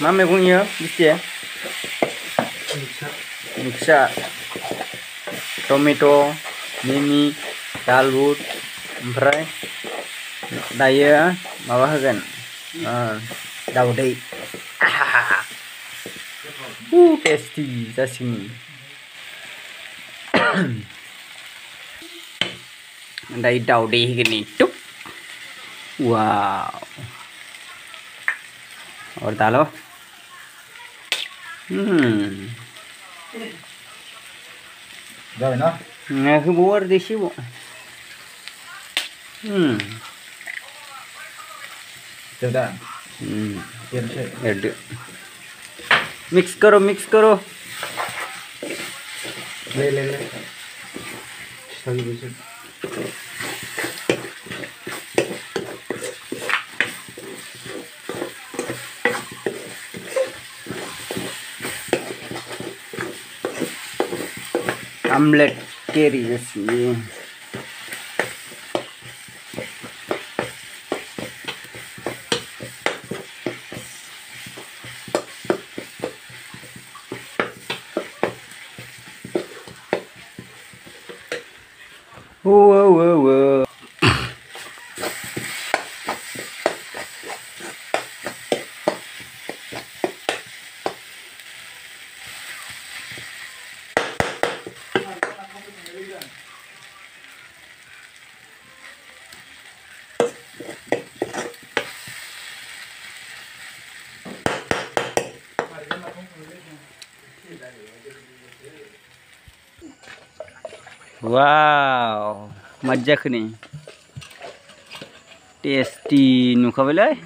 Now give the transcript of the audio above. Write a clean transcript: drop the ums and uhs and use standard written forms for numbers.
मा मैगं इयो बिसे मिक्सा टमेट' मिमि गालुद ओमफ्राय दायो माबा होगोन दाउदै टेस्टी जासिगोन दायो दाउदै होगोन नी टुप वाव और डालो rồi nó nghe cái búa đi xíu được đã được mix करो ले सही वैसे आमलेट केरी जैसी Whoa. Wow, majak nih, tasty nukabilay.